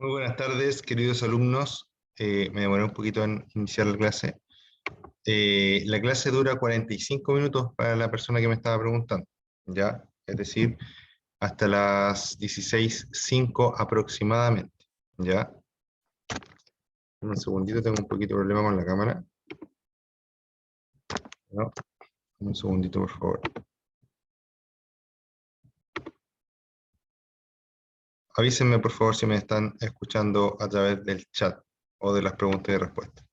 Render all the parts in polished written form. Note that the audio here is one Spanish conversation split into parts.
Muy buenas tardes, queridos alumnos. Me demoré un poquito en iniciar la clase. La clase dura 45 minutos para la persona que me estaba preguntando, ¿ya? Es decir, hasta las 16:05 aproximadamente, ¿ya? Un segundito, tengo un poquito de problema con la cámara. ¿No? Un segundito, por favor. Avísenme, por favor, si me están escuchando a través del chat o de las preguntas y respuestas.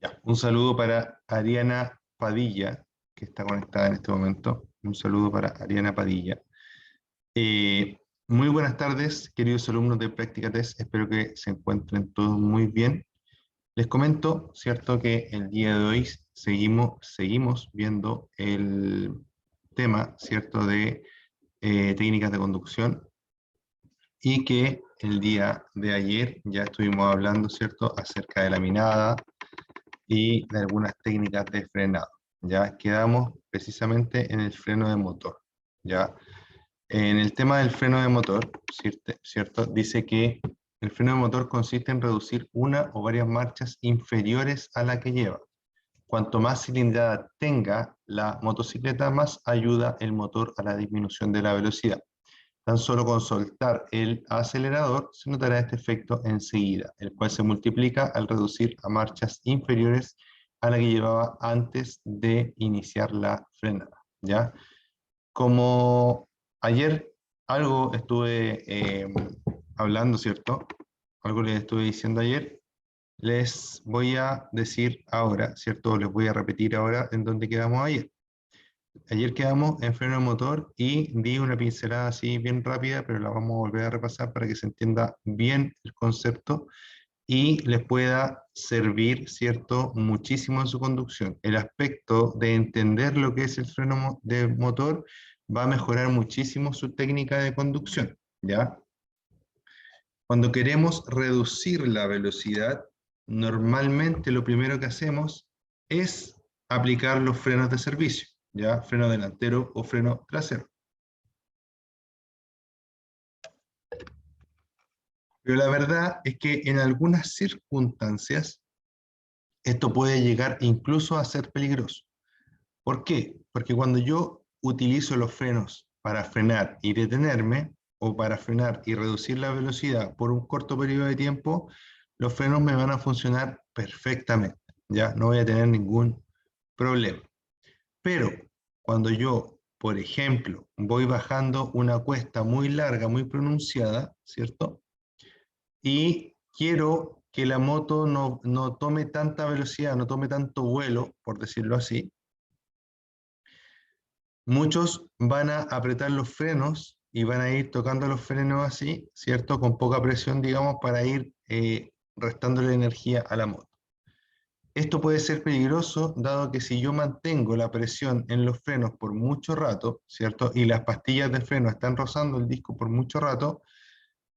Ya, un saludo para Ariana Padilla, que está conectada en este momento. Un saludo para Ariana Padilla. Muy buenas tardes, queridos alumnos de Práctica Test. Espero que se encuentren todos muy bien. Les comento, ¿cierto?, que el día de hoy seguimos viendo el tema, ¿cierto?, de técnicas de conducción, y que el día de ayer ya estuvimos hablando, ¿cierto?, acerca de la minada y de algunas técnicas de frenado. Ya quedamos precisamente en el freno de motor. Ya en el tema del freno de motor, ¿cierto? Dice que el freno de motor consiste en reducir una o varias marchas inferiores a la que lleva. Cuanto más cilindrada tenga la motocicleta, más ayuda el motor a la disminución de la velocidad. Tan solo con soltar el acelerador se notará este efecto enseguida, el cual se multiplica al reducir a marchas inferiores a la que llevaba antes de iniciar la frenada, ¿ya? Como ayer algo estuve hablando, ¿cierto? Algo les estuve diciendo ayer, les voy a decir ahora, ¿cierto? Les voy a repetir ahora en dónde quedamos ayer. Ayer quedamos en freno de motor y di una pincelada así bien rápida, pero la vamos a volver a repasar para que se entienda bien el concepto y les pueda servir, ¿cierto?, muchísimo en su conducción. El aspecto de entender lo que es el freno de motor va a mejorar muchísimo su técnica de conducción, ¿ya? Cuando queremos reducir la velocidad, normalmente lo primero que hacemos es aplicar los frenos de servicio, ¿ya? Freno delantero o freno trasero. Pero la verdad es que en algunas circunstancias esto puede llegar incluso a ser peligroso. ¿Por qué? Porque cuando yo utilizo los frenos para frenar y detenerme, o para frenar y reducir la velocidad por un corto periodo de tiempo, los frenos me van a funcionar perfectamente, ya no voy a tener ningún problema. Pero cuando yo, por ejemplo, voy bajando una cuesta muy larga, muy pronunciada, ¿cierto? Y quiero que la moto no tome tanta velocidad, no tome tanto vuelo, por decirlo así, muchos van a apretar los frenos y van a ir tocando los frenos así, ¿cierto? Con poca presión, digamos, para ir restándole energía a la moto. Esto puede ser peligroso, dado que si yo mantengo la presión en los frenos por mucho rato, ¿cierto? Y las pastillas de freno están rozando el disco por mucho rato,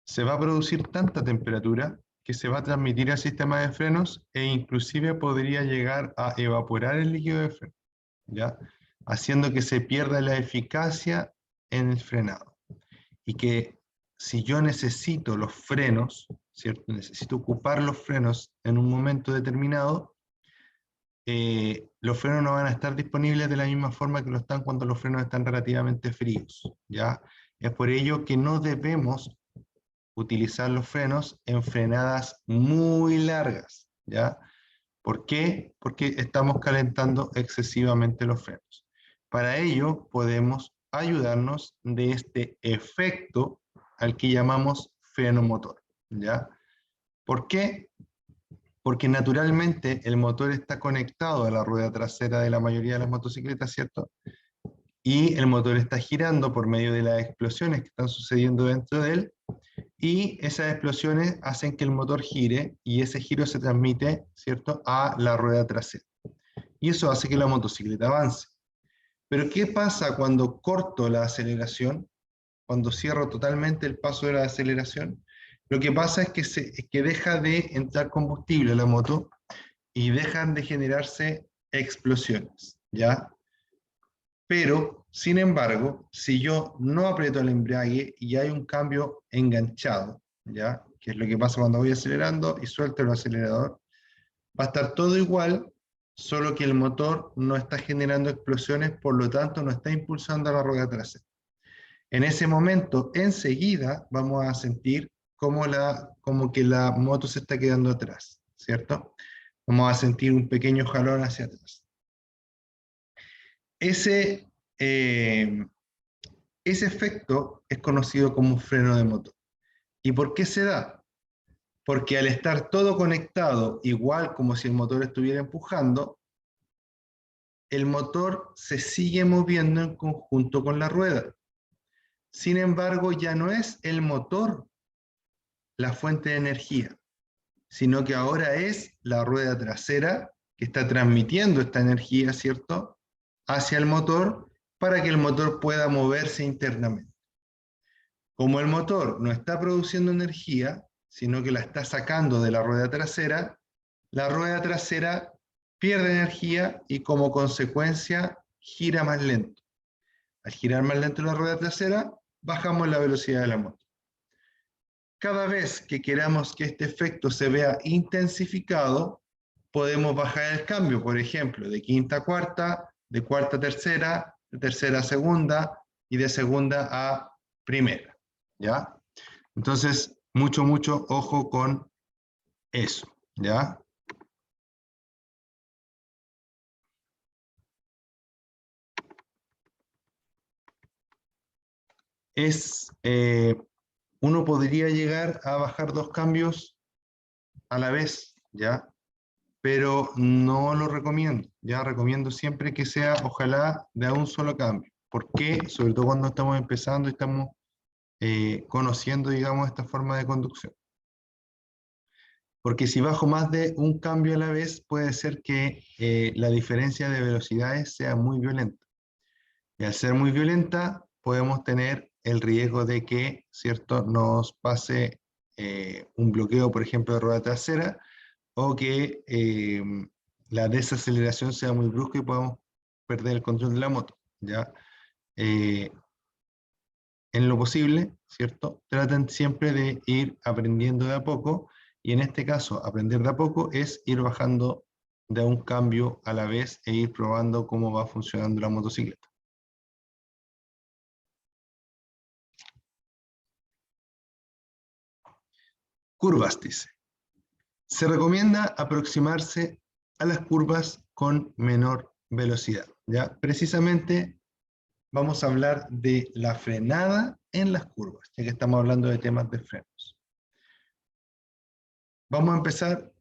se va a producir tanta temperatura que se va a transmitir al sistema de frenos e inclusive podría llegar a evaporar el líquido de freno, ¿ya? Haciendo que se pierda la eficacia en el frenado. Y que si yo necesito los frenos, ¿cierto? Necesito ocupar los frenos en un momento determinado, los frenos no van a estar disponibles de la misma forma que lo están cuando los frenos están relativamente fríos, ¿ya? Es por ello que no debemos utilizar los frenos en frenadas muy largas, ¿ya? ¿Por qué? Porque estamos calentando excesivamente los frenos. Para ello podemos ayudarnos de este efecto al que llamamos freno motor, ¿ya? ¿Por qué? porque naturalmente el motor está conectado a la rueda trasera de la mayoría de las motocicletas, ¿cierto? Y el motor está girando por medio de las explosiones que están sucediendo dentro de él, y esas explosiones hacen que el motor gire, y ese giro se transmite, ¿cierto?, a la rueda trasera. Y eso hace que la motocicleta avance. Pero ¿qué pasa cuando corto la aceleración? Cuando cierro totalmente el paso de la aceleración, lo que pasa es que deja de entrar combustible a la moto y dejan de generarse explosiones, ¿ya? Pero, sin embargo, si yo no aprieto el embrague y hay un cambio enganchado, ¿ya? Que es lo que pasa cuando voy acelerando y suelto el acelerador, va a estar todo igual, solo que el motor no está generando explosiones, por lo tanto no está impulsando a la rueda trasera. En ese momento, enseguida, vamos a sentir como que la moto se está quedando atrás, ¿cierto? Vamos a sentir un pequeño jalón hacia atrás. Ese, eh, ese efecto es conocido como un freno de motor. ¿Y por qué se da? Porque al estar todo conectado, igual como si el motor estuviera empujando, el motor se sigue moviendo en conjunto con la rueda. Sin embargo, ya no es el motor la fuente de energía, sino que ahora es la rueda trasera que está transmitiendo esta energía, ¿cierto?, hacia el motor para que el motor pueda moverse internamente. Como el motor no está produciendo energía, sino que la está sacando de la rueda trasera pierde energía y como consecuencia gira más lento. Al girar más lento la rueda trasera, bajamos la velocidad de la moto. Cada vez que queramos que este efecto se vea intensificado, podemos bajar el cambio, por ejemplo, de quinta a cuarta, de cuarta a tercera, de tercera a segunda y de segunda a primera, ¿ya? Entonces, mucho ojo con eso, ¿ya? Uno podría llegar a bajar dos cambios a la vez, ¿ya? Pero no lo recomiendo. Ya recomiendo siempre que sea, ojalá, de un solo cambio. ¿Por qué? Sobre todo cuando estamos empezando y estamos conociendo, digamos, esta forma de conducción. Porque si bajo más de un cambio a la vez, puede ser que la diferencia de velocidades sea muy violenta. Y al ser muy violenta, podemos tener el riesgo de que, ¿cierto?, nos pase un bloqueo, por ejemplo, de rueda trasera, o que la desaceleración sea muy brusca y podamos perder el control de la moto, ¿ya? En lo posible, ¿cierto? Traten siempre de ir aprendiendo de a poco, y en este caso, aprender de a poco es ir bajando de un cambio a la vez e ir probando cómo va funcionando la motocicleta. Curvas, dice. Se recomienda aproximarse a las curvas con menor velocidad, ¿ya? Precisamente vamos a hablar de la frenada en las curvas, ya que estamos hablando de temas de frenos. Vamos a empezar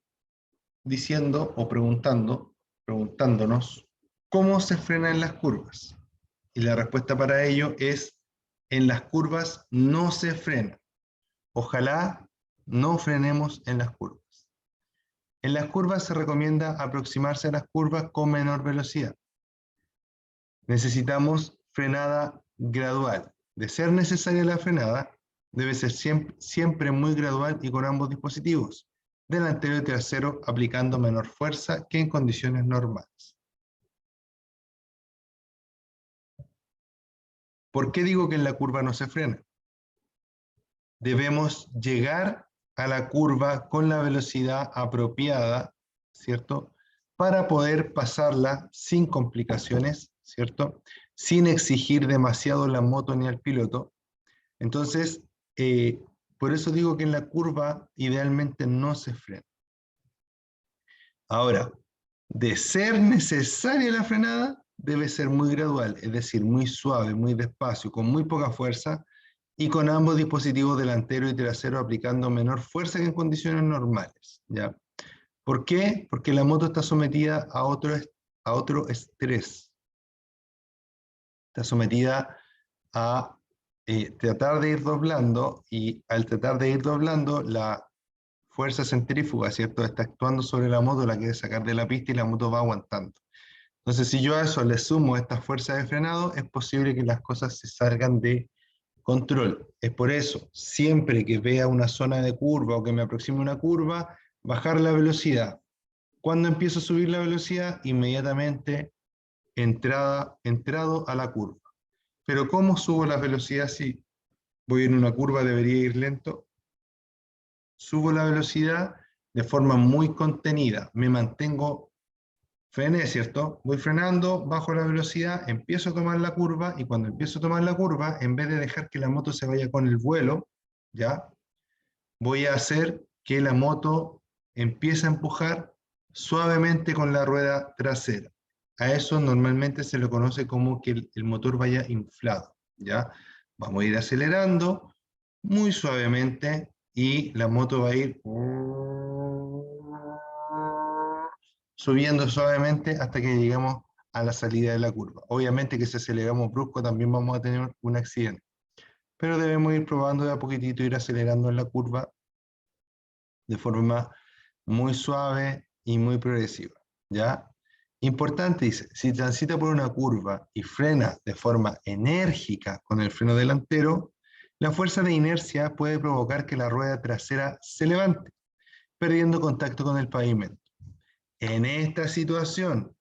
diciendo o preguntándonos cómo se frena en las curvas. Y la respuesta para ello es: en las curvas no se frena. Ojalá no frenemos en las curvas. En las curvas se recomienda aproximarse a las curvas con menor velocidad. Necesitamos frenada gradual. De ser necesaria la frenada, debe ser siempre muy gradual y con ambos dispositivos, delantero y trasero, aplicando menor fuerza que en condiciones normales. ¿Por qué digo que en la curva no se frena? Debemos llegar a la curva con la velocidad apropiada, ¿cierto?, para poder pasarla sin complicaciones, ¿cierto?, sin exigir demasiado la moto ni al piloto. Entonces, por eso digo que en la curva idealmente no se frena. Ahora, de ser necesaria la frenada, debe ser muy gradual, es decir, muy suave, muy despacio, con muy poca fuerza, y con ambos dispositivos delantero y trasero aplicando menor fuerza que en condiciones normales, ¿ya? ¿Por qué? Porque la moto está sometida a otro estrés. Está sometida a tratar de ir doblando, y al tratar de ir doblando, la fuerza centrífuga, ¿cierto? Está actuando sobre la moto, la quiere sacar de la pista y la moto va aguantando. Entonces, si yo a eso le sumo esta fuerza de frenado, es posible que las cosas se salgan de control. Es por eso, siempre que vea una zona de curva o que me aproxime una curva, bajar la velocidad. Cuando empiezo a subir la velocidad, inmediatamente entrado a la curva. Pero ¿cómo subo la velocidad si voy en una curva, debería ir lento? Subo la velocidad de forma muy contenida. Me mantengo, frené, ¿cierto? Voy frenando, bajo la velocidad, empiezo a tomar la curva, y cuando empiezo a tomar la curva, en vez de dejar que la moto se vaya con el vuelo, ¿ya? Voy a hacer que la moto empiece a empujar suavemente con la rueda trasera. A eso normalmente se lo conoce como que el motor vaya inflado, ¿ya? Vamos a ir acelerando muy suavemente y la moto va a ir subiendo suavemente hasta que lleguemos a la salida de la curva. Obviamente que si aceleramos brusco también vamos a tener un accidente, pero debemos ir probando de a poquitito, ir acelerando en la curva de forma muy suave y muy progresiva, ¿ya? Importante, dice, si transita por una curva y frena de forma enérgica con el freno delantero, la fuerza de inercia puede provocar que la rueda trasera se levante, perdiendo contacto con el pavimento. En esta situación,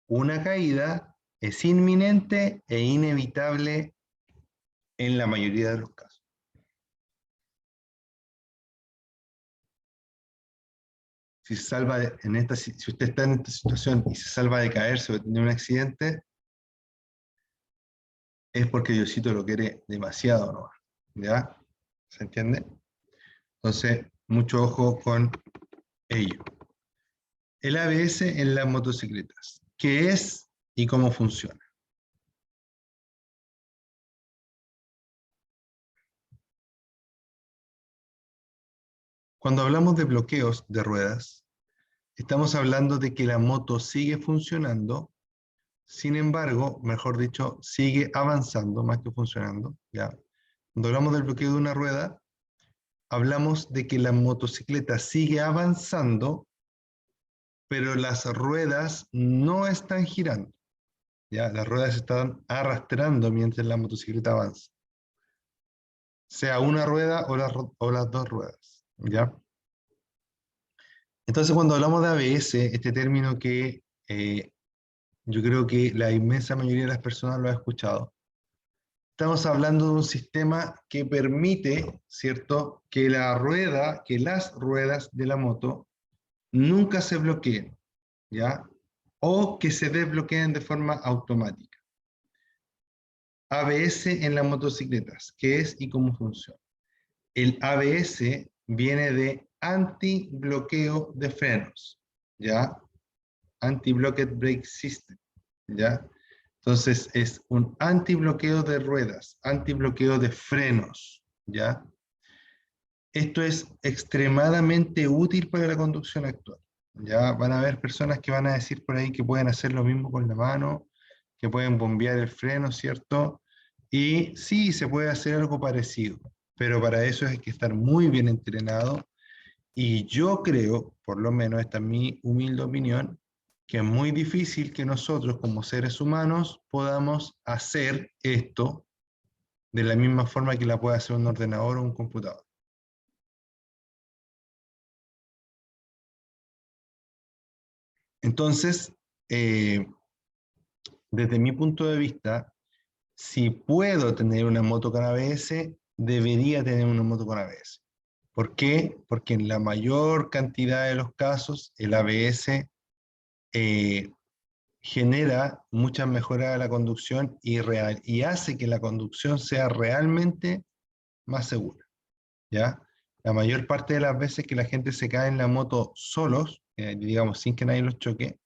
una caída es inminente e inevitable en la mayoría de los casos. Si usted está en esta situación y se salva de caerse o de tener un accidente, es porque Diosito lo quiere demasiado, ¿no? ¿Ya? ¿Se entiende? Entonces, mucho ojo con ello. El ABS en las motocicletas. ¿Qué es y cómo funciona? Cuando hablamos de bloqueos de ruedas, estamos hablando de que la moto sigue funcionando, sin embargo, mejor dicho, sigue avanzando más que funcionando, ¿ya? Cuando hablamos del bloqueo de una rueda, hablamos de que la motocicleta sigue avanzando, pero las ruedas no están girando, ¿ya? Las ruedas están arrastrando mientras la motocicleta avanza, sea una rueda o las dos ruedas, ¿ya? Entonces, cuando hablamos de ABS, este término que yo creo que la inmensa mayoría de las personas lo ha escuchado, estamos hablando de un sistema que permite, ¿cierto?, que las ruedas de la moto nunca se bloqueen, ¿ya? O que se desbloqueen de forma automática. ABS en las motocicletas, ¿qué es y cómo funciona? El ABS viene de anti-bloqueo de frenos, ¿ya? Anti-blocked brake system, ¿ya? Entonces es un antibloqueo de ruedas, antibloqueo de frenos, ¿ya? Esto es extremadamente útil para la conducción actual. Ya van a haber personas que van a decir por ahí que pueden hacer lo mismo con la mano, que pueden bombear el freno, ¿cierto? Y sí, se puede hacer algo parecido, pero para eso hay que estar muy bien entrenado. Y yo creo, por lo menos esta es mi humilde opinión, que es muy difícil que nosotros como seres humanos podamos hacer esto de la misma forma que la puede hacer un ordenador o un computador. Entonces, eh, desde mi punto de vista, si puedo tener una moto con ABS, debería tener una moto con ABS. ¿Por qué? Porque en la mayor cantidad de los casos, el ABS eh, genera muchas mejoras a la conducción y hace que la conducción sea realmente más segura, ¿ya? La mayor parte de las veces que la gente se cae en la moto solos, digamos, sin que nadie los choque,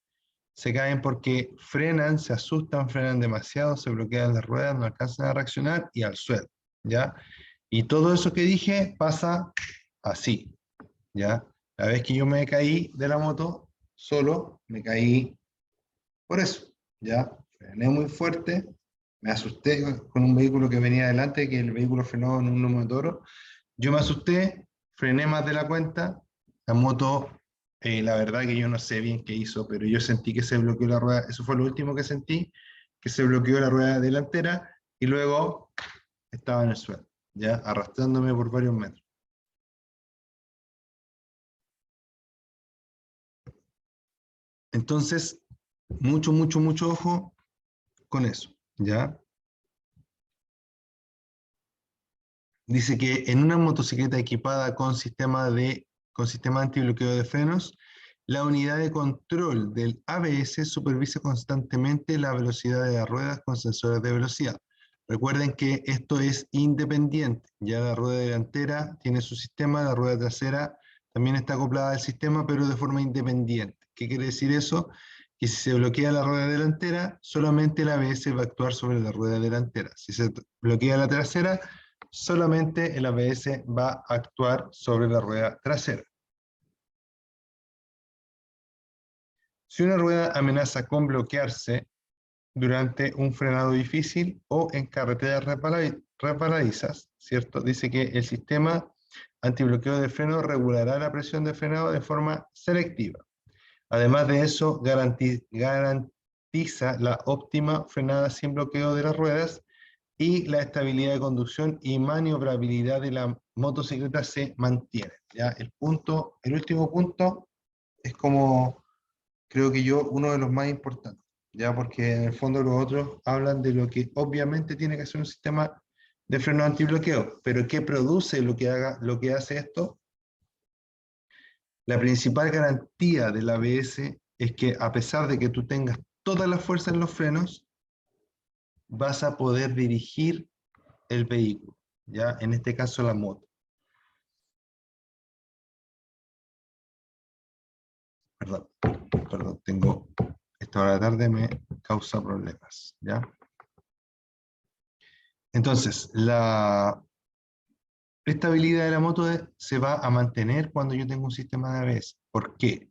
se caen porque frenan, se asustan, frenan demasiado, se bloquean las ruedas, no alcanzan a reaccionar y al suelo, ¿ya? Y todo eso que dije pasa así, ¿ya? La vez que yo me caí de la moto, solo, me caí por eso, ¿ya? Frené muy fuerte, me asusté con un vehículo que venía adelante, que el vehículo frenó en un lomo de toro. Yo me asusté, frené más de la cuenta, la moto, la verdad que yo no sé bien qué hizo, pero yo sentí que se bloqueó la rueda, eso fue lo último que sentí, que se bloqueó la rueda delantera y luego estaba en el suelo, ya arrastrándome por varios metros. Entonces, mucho ojo con eso, ¿ya? Dice que en una motocicleta equipada con sistema antibloqueo de frenos, la unidad de control del ABS supervisa constantemente la velocidad de las ruedas con sensores de velocidad. Recuerden que esto es independiente. Ya la rueda delantera tiene su sistema, la rueda trasera también está acoplada al sistema, pero de forma independiente. ¿Qué quiere decir eso? Que si se bloquea la rueda delantera, solamente el ABS va a actuar sobre la rueda delantera. Si se bloquea la trasera, solamente el ABS va a actuar sobre la rueda trasera. Si una rueda amenaza con bloquearse durante un frenado difícil o en carreteras resbaladizas, ¿cierto? Dice que el sistema antibloqueo de freno regulará la presión de frenado de forma selectiva. Además de eso, garantiza la óptima frenada sin bloqueo de las ruedas y la estabilidad de conducción y maniobrabilidad de la motocicleta se mantiene. ¿Ya? El último punto es como, creo que yo, uno de los más importantes, ¿ya? Porque en el fondo los otros hablan de lo que obviamente tiene que ser un sistema de freno antibloqueo, pero ¿qué produce lo que hace esto? La principal garantía del ABS es que a pesar de que tú tengas toda la fuerza en los frenos, vas a poder dirigir el vehículo, ya en este caso la moto. Perdón, esta hora de la tarde me causa problemas, ¿ya? Entonces, la estabilidad de la moto se va a mantener cuando yo tengo un sistema de ABS. ¿Por qué?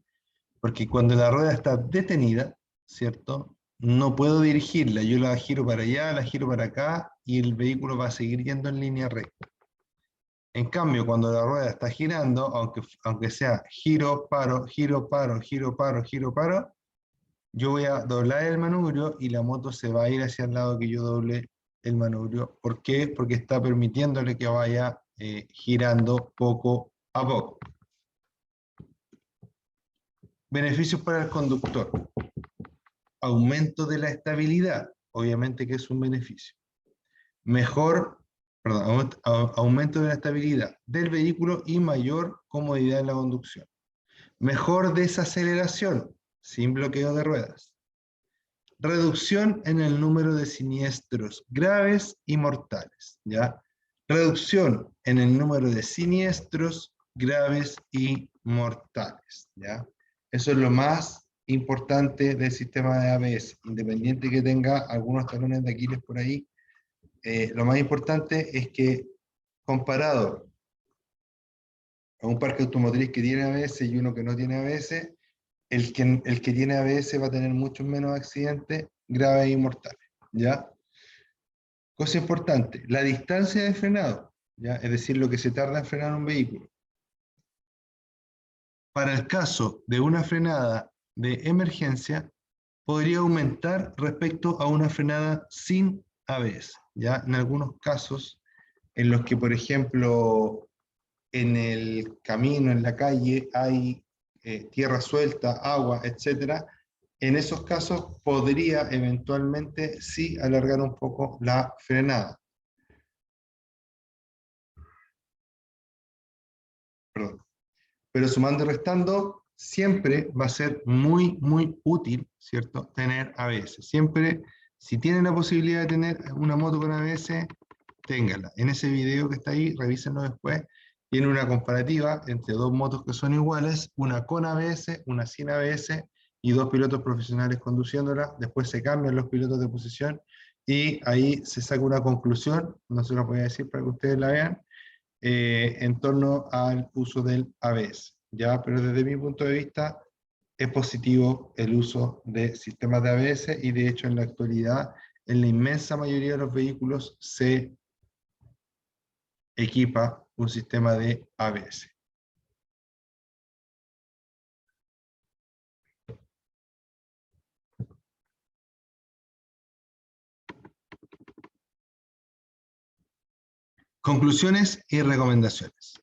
Porque cuando la rueda está detenida, ¿cierto? No puedo dirigirla, yo la giro para allá, la giro para acá y el vehículo va a seguir yendo en línea recta. En cambio, cuando la rueda está girando, aunque sea giro, paro, giro, paro, giro, paro, giro, paro, yo voy a doblar el manubrio y la moto se va a ir hacia el lado que yo doble el manubrio. ¿Por qué? Porque está permitiéndole que vaya girando poco a poco. Beneficios para el conductor. Aumento de la estabilidad, obviamente que es un beneficio. Aumento de la estabilidad del vehículo y mayor comodidad en la conducción. Mejor desaceleración, sin bloqueo de ruedas. Reducción en el número de siniestros graves y mortales, ¿ya? Reducción en el número de siniestros graves y mortales, ¿ya? Eso es lo más importante del sistema de ABS, independiente que tenga algunos talones de Aquiles por ahí. Lo más importante es que comparado a un parque automotriz que tiene ABS y uno que no tiene ABS, el que tiene ABS va a tener muchos menos accidentes graves y mortales, ¿ya? Cosa importante, la distancia de frenado, ¿ya? Es decir, lo que se tarda en frenar un vehículo. Para el caso de una frenada de emergencia, podría aumentar respecto a una frenada sin ABS, ¿ya? En algunos casos en los que, por ejemplo, en el camino, en la calle, hay tierra suelta, agua, etcétera, en esos casos podría eventualmente sí alargar un poco la frenada. Perdón. Pero sumando y restando, siempre va a ser muy útil, ¿cierto? Tener ABS. Siempre, si tienen la posibilidad de tener una moto con ABS, téngala. En ese video que está ahí, revísenlo después, tiene una comparativa entre dos motos que son iguales, una con ABS, una sin ABS, y dos pilotos profesionales conduciéndola. Después se cambian los pilotos de posición y ahí se saca una conclusión, no se lo voy a decir para que ustedes la vean, en torno al uso del ABS. ya, pero desde mi punto de vista es positivo el uso de sistemas de ABS y de hecho en la actualidad en la inmensa mayoría de los vehículos se equipa un sistema de ABS. Conclusiones y recomendaciones.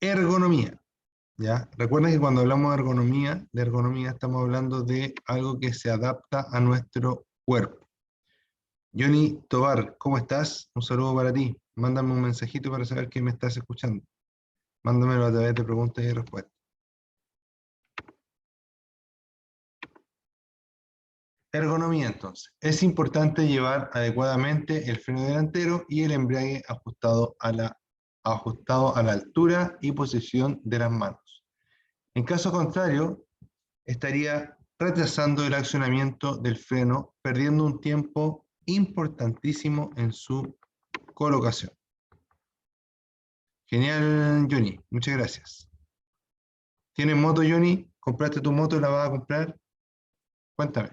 Ergonomía. ¿Ya? Recuerden que cuando hablamos de ergonomía estamos hablando de algo que se adapta a nuestro cuerpo. Johnny Tobar, ¿cómo estás? Un saludo para ti. Mándame un mensajito para saber que me estás escuchando. Mándamelo a través de preguntas y respuestas. Ergonomía entonces. Es importante llevar adecuadamente el freno delantero y el embrague ajustado a la altura y posición de las manos. En caso contrario, estaría retrasando el accionamiento del freno, perdiendo un tiempo importantísimo en su colocación. Genial, Johnny. Muchas gracias. ¿Tienes moto, Johnny? ¿Compraste tu moto? ¿La vas a comprar? Cuéntame.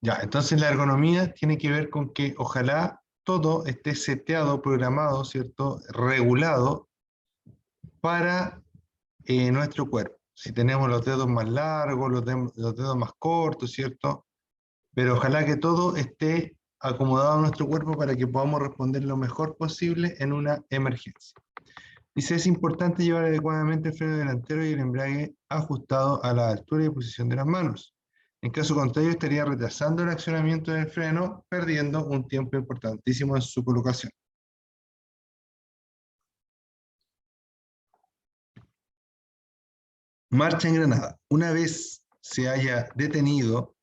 Ya, entonces la ergonomía tiene que ver con que ojalá todo esté seteado, programado, ¿cierto? Regulado para nuestro cuerpo. Si tenemos los dedos más largos, los dedos más cortos, ¿cierto? Pero ojalá que todo esté acomodado a nuestro cuerpo para que podamos responder lo mejor posible en una emergencia. Dice, es importante llevar adecuadamente el freno delantero y el embrague ajustado a la altura y posición de las manos. En caso contrario, estaría retrasando el accionamiento del freno, perdiendo un tiempo importantísimo en su colocación. Marcha en Granada. Una vez se haya detenido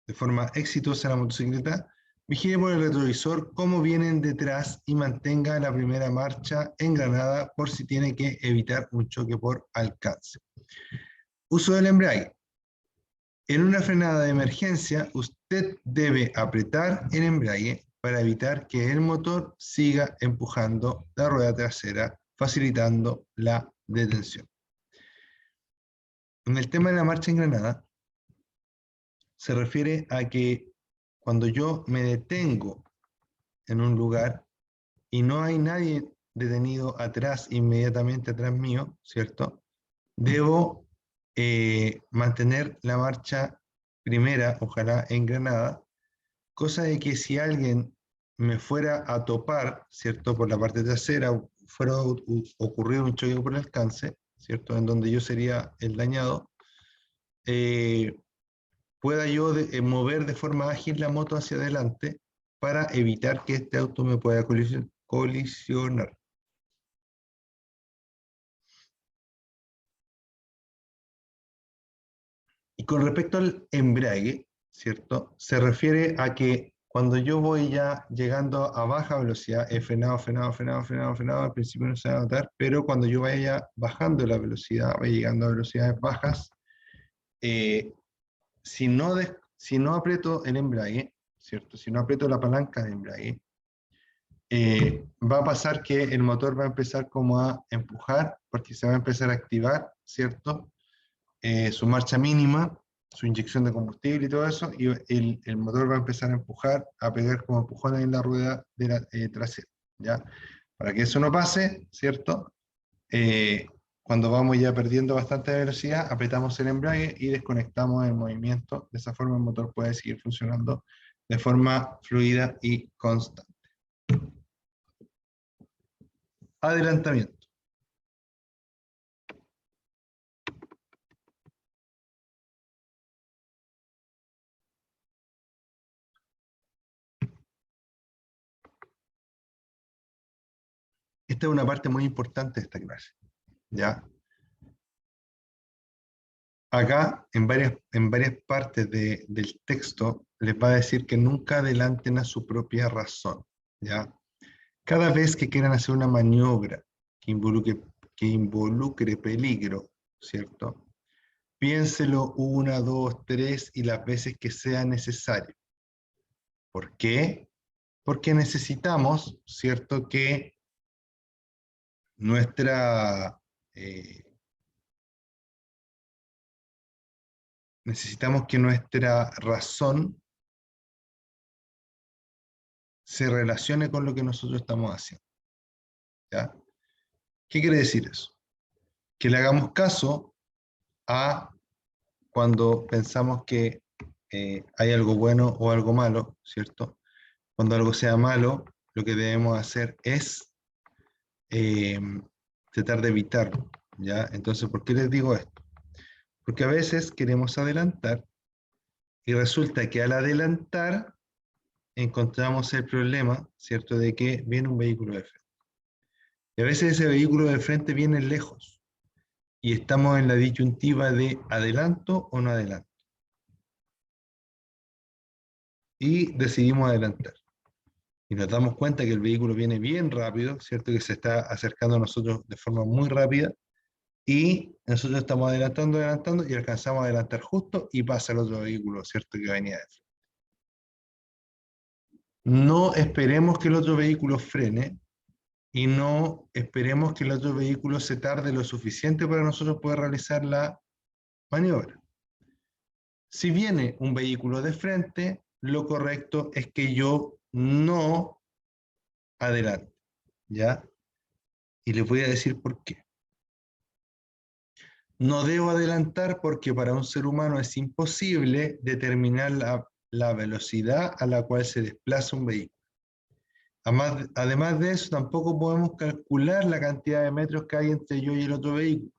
de forma exitosa la motocicleta, vigile por el retrovisor cómo vienen detrás y mantenga la primera marcha engranada por si tiene que evitar un choque por alcance. Uso del embrague. En una frenada de emergencia, usted debe apretar el embrague para evitar que el motor siga empujando la rueda trasera, facilitando la detención. En el tema de la marcha engranada, se refiere a que cuando yo me detengo en un lugar y no hay nadie detenido atrás, inmediatamente atrás mío, ¿cierto? Debo mantener la marcha primera, ojalá engranada, cosa de que si alguien me fuera a topar, ¿cierto? Por la parte trasera, fuera a ocurrir un choque por alcance, ¿cierto? En donde yo sería el dañado, pueda yo mover de forma ágil la moto hacia adelante para evitar que este auto me pueda colisionar. Y con respecto al embrague, ¿cierto? Se refiere a que cuando yo voy ya llegando a baja velocidad, he frenado, al principio no se va a notar, pero cuando yo vaya bajando la velocidad, vaya llegando a velocidades bajas, eh, si no aprieto el embrague, ¿cierto? Si no aprieto la palanca de embrague, va a pasar que el motor va a empezar como a empujar, porque se va a empezar a activar, ¿cierto? Su marcha mínima, su inyección de combustible y todo eso, y el motor va a empezar a empujar, a pegar como empujones en la rueda de la, trasera, ¿ya? Para que eso no pase, ¿cierto? Cuando vamos ya perdiendo bastante velocidad, apretamos el embrague y desconectamos el movimiento. De esa forma el motor puede seguir funcionando de forma fluida y constante. Adelantamiento. Esta es una parte muy importante de esta clase, ¿ya? Acá, en varias partes del texto, les va a decir que nunca adelanten a su propia razón, ¿ya? Cada vez que quieran hacer una maniobra que involucre peligro, ¿cierto? Piénselo una, dos, tres y las veces que sea necesario. ¿Por qué? Porque necesitamos, ¿cierto?, que nuestra, necesitamos que nuestra razón se relacione con lo que nosotros estamos haciendo. ¿Ya? ¿Qué quiere decir eso? Que le hagamos caso a cuando pensamos que hay algo bueno o algo malo, ¿cierto? Cuando algo sea malo, lo que debemos hacer es eh, tratar de evitarlo, ¿ya? Entonces, ¿por qué les digo esto? Porque a veces queremos adelantar y resulta que al adelantar encontramos el problema, ¿cierto? De que viene un vehículo de frente. Y a veces ese vehículo de frente viene lejos y estamos en la disyuntiva de adelanto o no adelanto. Y decidimos adelantar. Y nos damos cuenta que el vehículo viene bien rápido, ¿cierto? Que se está acercando a nosotros de forma muy rápida y nosotros estamos adelantando, adelantando y alcanzamos a adelantar justo y pasa el otro vehículo, ¿cierto? Que venía de frente. No esperemos que el otro vehículo frene y no esperemos que el otro vehículo se tarde lo suficiente para nosotros poder realizar la maniobra. Si viene un vehículo de frente, lo correcto es que yo no adelante, ¿ya? Y les voy a decir por qué. No debo adelantar porque para un ser humano es imposible determinar la velocidad a la cual se desplaza un vehículo. Además de eso, tampoco podemos calcular la cantidad de metros que hay entre yo y el otro vehículo.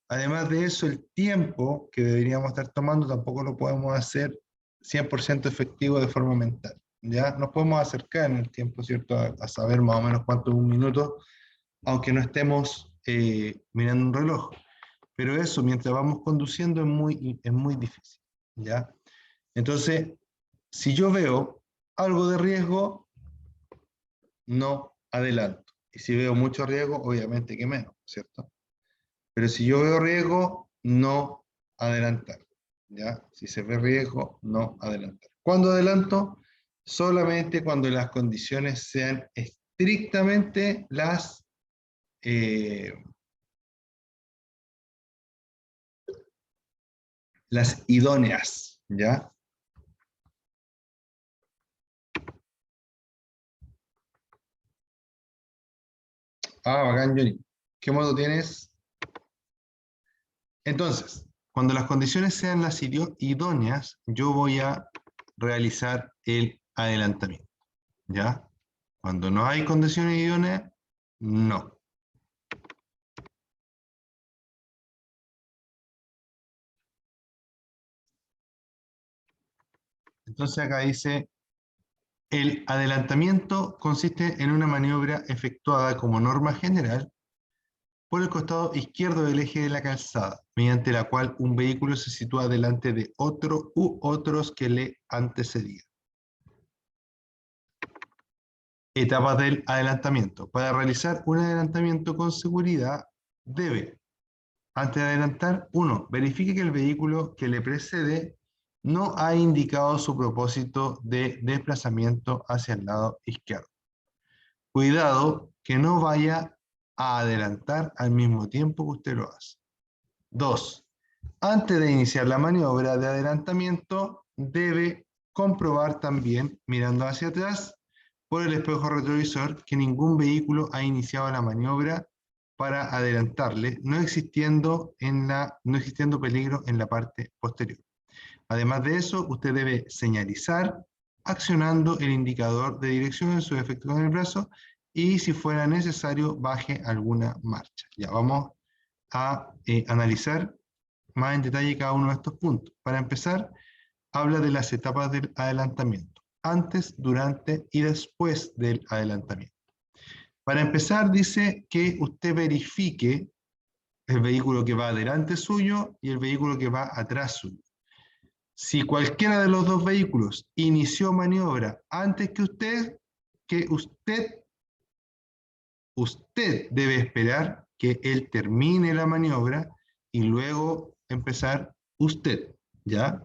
Además de eso, el tiempo que deberíamos estar tomando tampoco lo podemos hacer 100% efectivo de forma mental. ¿Ya? Nos podemos acercar en el tiempo, ¿cierto? A saber más o menos cuánto es un minuto, aunque no estemos mirando un reloj. Pero eso, mientras vamos conduciendo, es muy difícil. ¿Ya? Entonces, si yo veo algo de riesgo, no adelanto. Y si veo mucho riesgo, obviamente que menos, ¿cierto? Pero si yo veo riesgo, no adelantar. ¿Ya? Si se ve riesgo, no adelantar. ¿Cuándo adelanto? Solamente cuando las condiciones sean estrictamente las idóneas. ¿Ya? Ah, bacán, Johnny. ¿Qué modo tienes? Entonces, cuando las condiciones sean las idóneas, yo voy a realizar el adelantamiento. ¿Ya? Cuando no hay condiciones idóneas, no. Entonces acá dice, el adelantamiento consiste en una maniobra efectuada como norma general por el costado izquierdo del eje de la calzada, mediante la cual un vehículo se sitúa delante de otro u otros que le antecedían. Etapas del adelantamiento. Para realizar un adelantamiento con seguridad, debe, antes de adelantar, 1. Verifique que el vehículo que le precede no ha indicado su propósito de desplazamiento hacia el lado izquierdo. Cuidado que no vaya a adelantar al mismo tiempo que usted lo hace. 2. Antes de iniciar la maniobra de adelantamiento, debe comprobar también, mirando hacia atrás, por el espejo retrovisor, que ningún vehículo ha iniciado la maniobra para adelantarle, no existiendo peligro en la parte posterior. Además de eso, usted debe señalizar accionando el indicador de dirección en su efecto con el brazo y si fuera necesario baje alguna marcha. Ya vamos a analizar más en detalle cada uno de estos puntos. Para empezar, habla de las etapas del adelantamiento, antes, durante y después del adelantamiento. Para empezar, dice que usted verifique el vehículo que va adelante suyo y el vehículo que va atrás suyo. Si cualquiera de los dos vehículos inició maniobra antes que usted debe esperar que él termine la maniobra y luego empezar usted, ¿ya?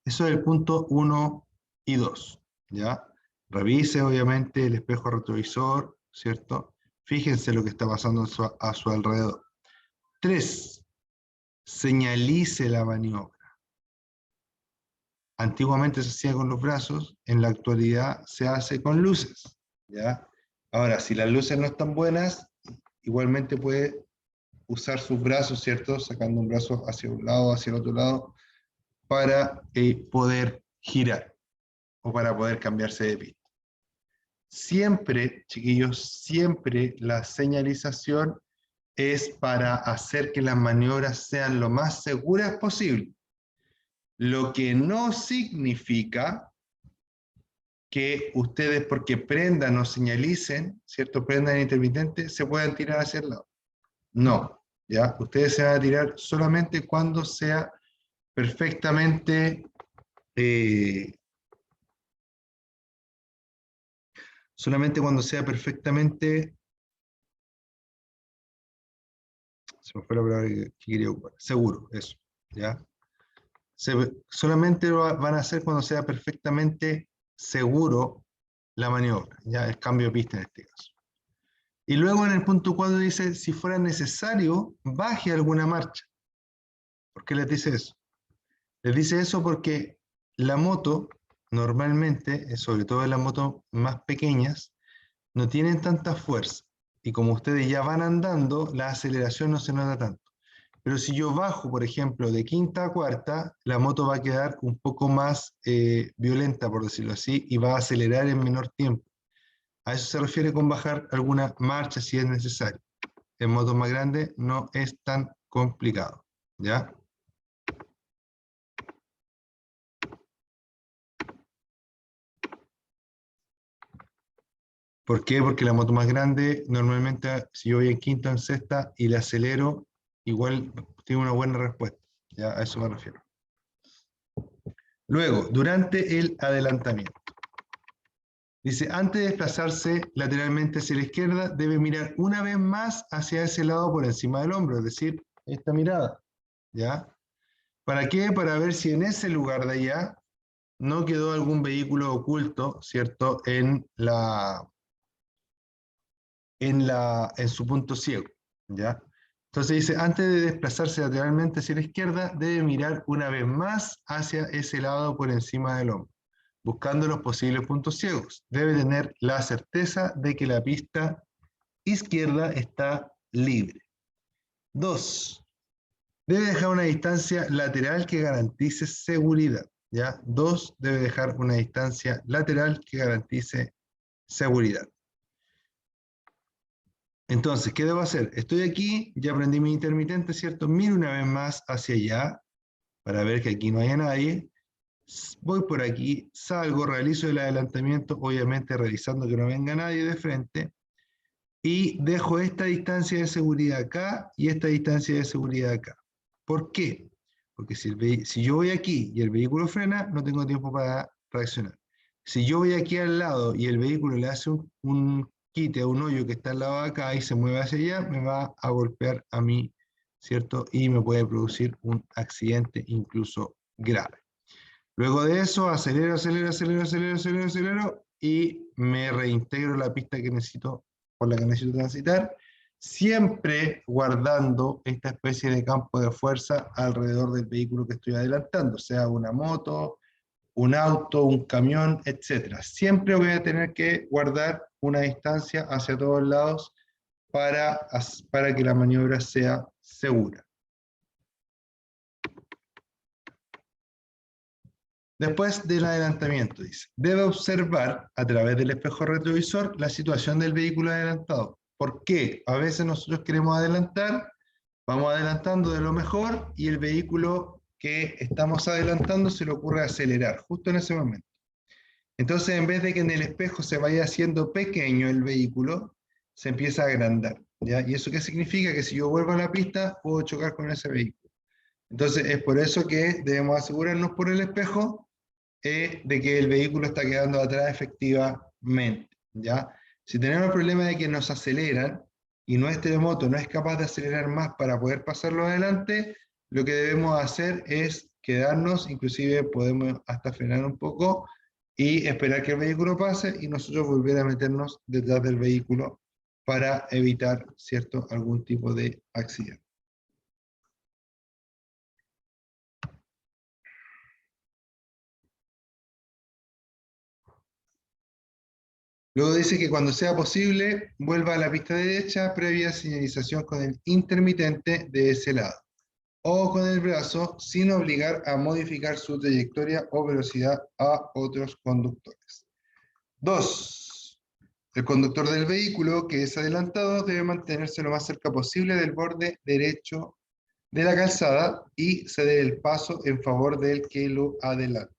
Eso es el punto 1 y 2, ¿ya? Revise obviamente el espejo retrovisor, ¿cierto? Fíjense lo que está pasando a su alrededor. 3. Señalice la maniobra. Antiguamente se hacía con los brazos, en la actualidad se hace con luces, ¿ya? Ahora, si las luces no están buenas, igualmente puede usar sus brazos, ¿cierto? Sacando un brazo hacia un lado, hacia el otro lado, para poder girar o para poder cambiarse de pista. Siempre, chiquillos, siempre la señalización es para hacer que las maniobras sean lo más seguras posible. Lo que no significa que ustedes, porque prendan o señalicen, ¿cierto? Prendan intermitente, se puedan tirar hacia el lado. No, ¿ya? Ustedes se van a tirar solamente cuando sea perfectamente solamente cuando sea perfectamente, se me fue la palabra que quería ocupar, seguro, eso, ¿ya? Solamente lo van a hacer cuando sea perfectamente seguro la maniobra, ya el cambio de pista en este caso. Y luego en el punto 4 dice, si fuera necesario, baje alguna marcha. ¿Por qué les dice eso? Les dice eso porque la moto, normalmente, sobre todo en las motos más pequeñas, no tienen tanta fuerza. Y como ustedes ya van andando, la aceleración no se nota tanto. Pero si yo bajo, por ejemplo, de quinta a cuarta, la moto va a quedar un poco más violenta, por decirlo así, y va a acelerar en menor tiempo. A eso se refiere con bajar alguna marcha si es necesario. En motos más grandes no es tan complicado, ¿ya? ¿Por qué? Porque la moto más grande, normalmente, si yo voy en quinta o en sexta y le acelero, igual tiene una buena respuesta. ¿Ya? A eso me refiero. Luego, durante el adelantamiento. Dice, antes de desplazarse lateralmente hacia la izquierda, debe mirar una vez más hacia ese lado por encima del hombro, es decir, esta mirada. ¿Ya? ¿Para qué? Para ver si en ese lugar de allá no quedó algún vehículo oculto, ¿cierto? En su punto ciego, ¿ya? Entonces dice, antes de desplazarse lateralmente hacia la izquierda, debe mirar una vez más hacia ese lado por encima del hombro, buscando los posibles puntos ciegos. Debe tener la certeza de que la pista izquierda está libre. 2. Debe dejar una distancia lateral que garantice seguridad, ¿ya? 2. Debe dejar una distancia lateral que garantice seguridad. Entonces, ¿qué debo hacer? Estoy aquí, ya aprendí mi intermitente, ¿cierto? Miro una vez más hacia allá para ver que aquí no haya nadie. Voy por aquí, salgo, realizo el adelantamiento, obviamente revisando que no venga nadie de frente, y dejo esta distancia de seguridad acá y esta distancia de seguridad acá. ¿Por qué? Porque si yo voy aquí y el vehículo frena, no tengo tiempo para reaccionar. Si yo voy aquí al lado y el vehículo le hace un quite a un hoyo que está al lado de acá y se mueve hacia allá, me va a golpear a mí, ¿cierto? Y me puede producir un accidente incluso grave. Luego de eso, acelero, acelero, acelero, acelero, acelero, acelero y me reintegro la pista que necesito, por la que necesito transitar, siempre guardando esta especie de campo de fuerza alrededor del vehículo que estoy adelantando, sea una moto, un auto, un camión, etc. Siempre voy a tener que guardar una distancia hacia todos lados para que la maniobra sea segura. Después del adelantamiento, dice, debe observar a través del espejo retrovisor la situación del vehículo adelantado. ¿Por qué? A veces nosotros queremos adelantar, vamos adelantando de lo mejor y el vehículo que estamos adelantando se le ocurre acelerar justo en ese momento. Entonces, en vez de que en el espejo se vaya haciendo pequeño el vehículo, se empieza a agrandar, ¿ya? ¿Y eso qué significa? Que si yo vuelvo a la pista, puedo chocar con ese vehículo. Entonces, es por eso que debemos asegurarnos por el espejo de que el vehículo está quedando atrás efectivamente, ¿ya? Si tenemos el problema de que nos aceleran y nuestra moto no es capaz de acelerar más para poder pasarlo adelante, lo que debemos hacer es quedarnos, inclusive podemos hasta frenar un poco y esperar que el vehículo pase y nosotros volver a meternos detrás del vehículo para evitar, ¿cierto?, algún tipo de accidente. Luego dice que cuando sea posible, vuelva a la pista derecha previa señalización con el intermitente de ese lado, o con el brazo sin obligar a modificar su trayectoria o velocidad a otros conductores. 2. El conductor del vehículo que es adelantado debe mantenerse lo más cerca posible del borde derecho de la calzada y ceder el paso en favor del que lo adelanta.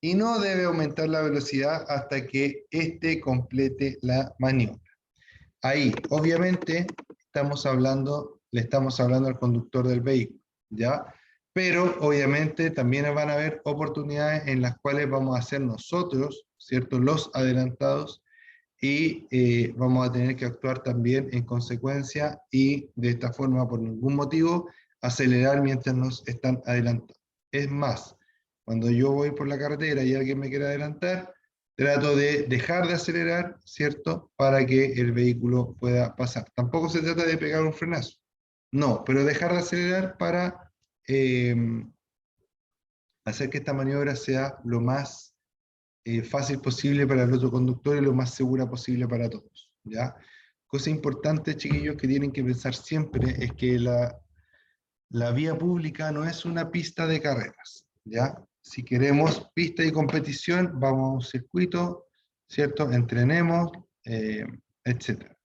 Y no debe aumentar la velocidad hasta que éste complete la maniobra. Ahí, obviamente, le estamos hablando al conductor del vehículo, ¿ya? Pero, obviamente, también van a haber oportunidades en las cuales vamos a ser nosotros, ¿cierto?, los adelantados, y vamos a tener que actuar también en consecuencia y de esta forma, por ningún motivo, acelerar mientras nos están adelantando. Es más, cuando yo voy por la carretera y alguien me quiere adelantar, trato de dejar de acelerar, ¿cierto?, para que el vehículo pueda pasar. Tampoco se trata de pegar un frenazo, no, pero dejar de acelerar para eh, hacer que esta maniobra sea lo más fácil posible para el otro conductor y lo más segura posible para todos, ¿ya? Cosa importante, chiquillos, que tienen que pensar siempre es que la vía pública no es una pista de carreras, ¿ya? Si queremos pista y competición, vamos a un circuito, ¿cierto? Entrenemos, etc.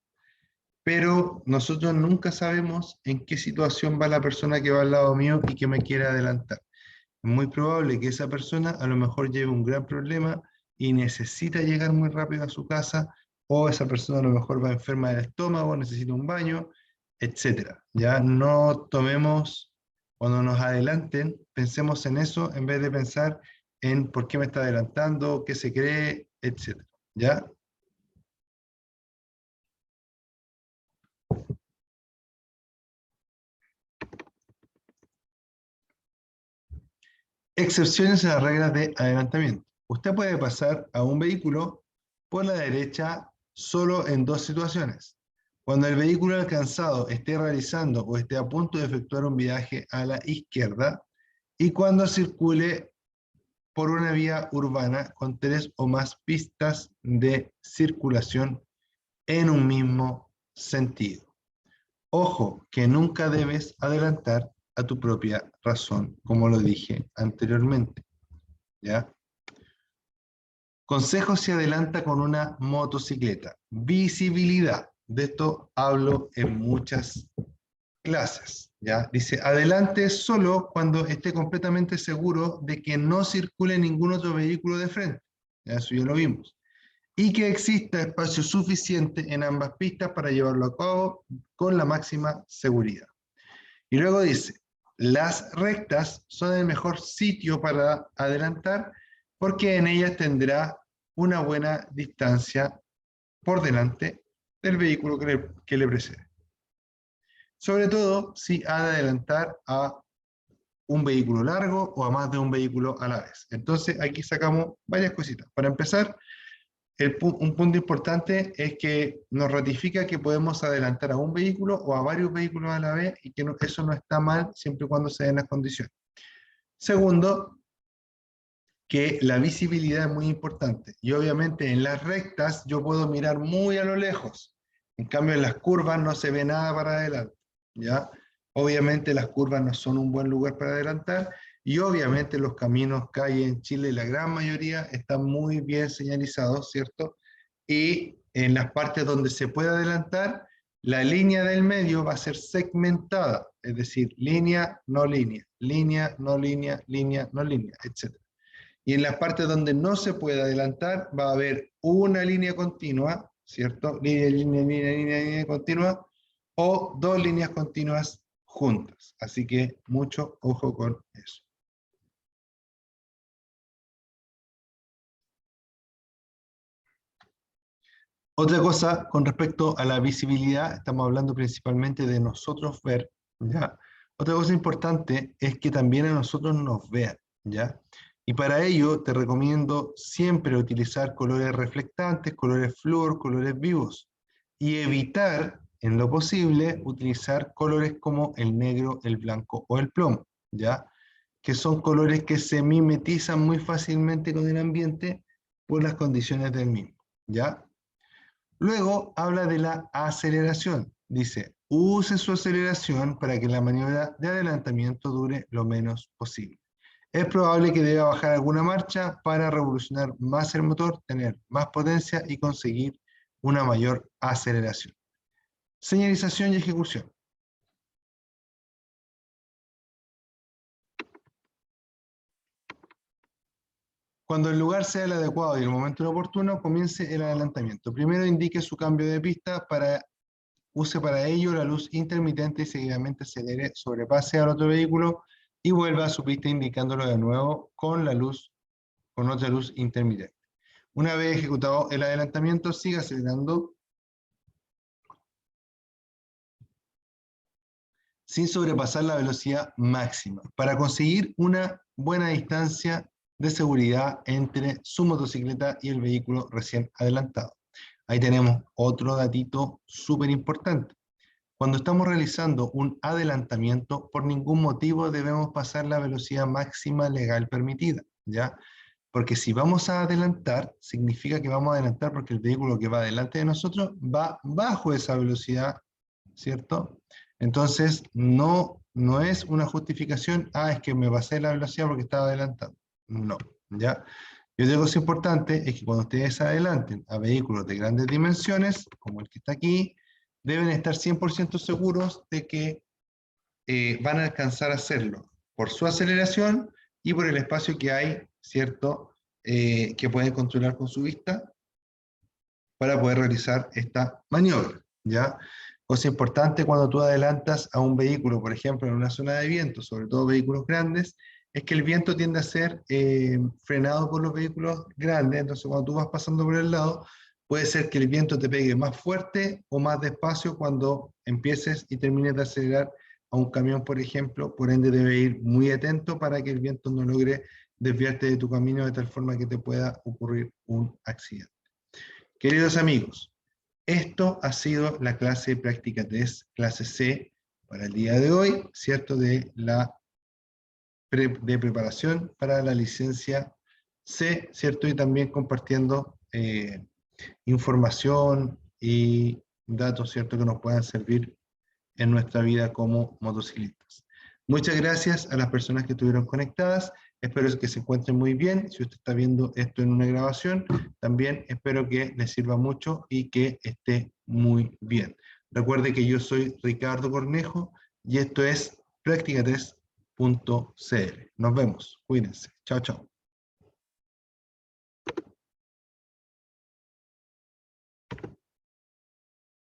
Pero nosotros nunca sabemos en qué situación va la persona que va al lado mío y que me quiere adelantar. Es muy probable que esa persona a lo mejor lleve un gran problema y necesita llegar muy rápido a su casa, o esa persona a lo mejor va enferma del estómago, necesita un baño, etcétera. Ya no tomemos, cuando nos adelanten, pensemos en eso en vez de pensar en por qué me está adelantando, qué se cree, etcétera. ¿Ya? Excepciones a las reglas de adelantamiento. Usted puede pasar a un vehículo por la derecha solo en dos situaciones. Cuando el vehículo alcanzado esté realizando o esté a punto de efectuar un viaje a la izquierda y cuando circule por una vía urbana con 3 o más pistas de circulación en un mismo sentido. Ojo, que nunca debes adelantar a tu propia razón, como lo dije anteriormente. ¿Ya? Consejo si adelanta con una motocicleta. Visibilidad. De esto hablo en muchas clases. ¿Ya? Dice, adelante solo cuando esté completamente seguro de que no circule ningún otro vehículo de frente. ¿Ya? Eso ya lo vimos. Y que exista espacio suficiente en ambas pistas para llevarlo a cabo con la máxima seguridad. Y luego dice, las rectas son el mejor sitio para adelantar porque en ellas tendrá una buena distancia por delante del vehículo que le precede. Sobre todo si ha de adelantar a un vehículo largo o a más de un vehículo a la vez. Entonces aquí sacamos varias cositas. Para empezar, un punto importante es que nos ratifica que podemos adelantar a un vehículo o a varios vehículos a la vez y que eso no está mal siempre y cuando se den las condiciones. Segundo, que la visibilidad es muy importante y obviamente en las rectas yo puedo mirar muy a lo lejos, en cambio en las curvas no se ve nada para adelante, ¿ya? Obviamente las curvas no son un buen lugar para adelantar y obviamente los caminos, calles en Chile, la gran mayoría están muy bien señalizados, ¿cierto? Y en las partes donde se puede adelantar, la línea del medio va a ser segmentada, es decir, línea, no línea, línea, no línea, línea, no línea, etc. Y en las partes donde no se puede adelantar, va a haber una línea continua, ¿cierto? Línea, línea, línea, línea, línea continua, o dos líneas continuas juntas. Así que mucho ojo con eso. Otra cosa con respecto a la visibilidad, estamos hablando principalmente de nosotros ver, ¿ya? Otra cosa importante es que también a nosotros nos vean, ¿ya? Y para ello te recomiendo siempre utilizar colores reflectantes, colores flúor, colores vivos. y evitar, en lo posible, utilizar colores como el negro, el blanco o el plomo, ¿ya? Que son colores que se mimetizan muy fácilmente con el ambiente por las condiciones del mismo, ¿ya? Luego habla de la aceleración. Dice, use su aceleración para que la maniobra de adelantamiento dure lo menos posible. Es probable que deba bajar alguna marcha para revolucionar más el motor, tener más potencia y conseguir una mayor aceleración. Señalización y ejecución. Cuando el lugar sea el adecuado y el momento oportuno, comience el adelantamiento. Primero indique su cambio de pista, use para ello la luz intermitente y seguidamente acelere, sobrepase al otro vehículo y vuelva a su pista indicándolo de nuevo con otra luz intermitente. Una vez ejecutado el adelantamiento, siga acelerando sin sobrepasar la velocidad máxima para conseguir una buena distancia de seguridad entre su motocicleta y el vehículo recién adelantado. Ahí tenemos otro datito súper importante. Cuando estamos realizando un adelantamiento, por ningún motivo debemos pasar la velocidad máxima legal permitida, ¿ya? Porque si vamos a adelantar, significa que vamos a adelantar porque el vehículo que va delante de nosotros va bajo esa velocidad, ¿cierto? Entonces, no es una justificación, es que me pasé la velocidad porque estaba adelantando. No, ¿ya? Y otra cosa importante es que cuando ustedes adelanten a vehículos de grandes dimensiones, como el que está aquí, deben estar 100% seguros de que van a alcanzar a hacerlo por su aceleración y por el espacio que hay, ¿cierto? Que pueden controlar con su vista para poder realizar esta maniobra, ¿ya? Cosa importante cuando tú adelantas a un vehículo, por ejemplo, en una zona de viento, sobre todo vehículos grandes, es que el viento tiende a ser frenado por los vehículos grandes, entonces cuando tú vas pasando por el lado, puede ser que el viento te pegue más fuerte o más despacio cuando empieces y termines de acelerar a un camión, por ejemplo, por ende debe ir muy atento para que el viento no logre desviarte de tu camino de tal forma que te pueda ocurrir un accidente. Queridos amigos, esto ha sido la clase de práctica 3, clase C, para el día de hoy, ¿cierto? De preparación para la licencia C, ¿cierto? Y también compartiendo información y datos, ¿cierto? Que nos puedan servir en nuestra vida como motociclistas. Muchas gracias a las personas que estuvieron conectadas. Espero que se encuentren muy bien. Si usted está viendo esto en una grabación, también espero que les sirva mucho y que esté muy bien. Recuerde que yo soy Ricardo Cornejo y esto es Práctica3.cl. Nos vemos. Cuídense. Chao, chao.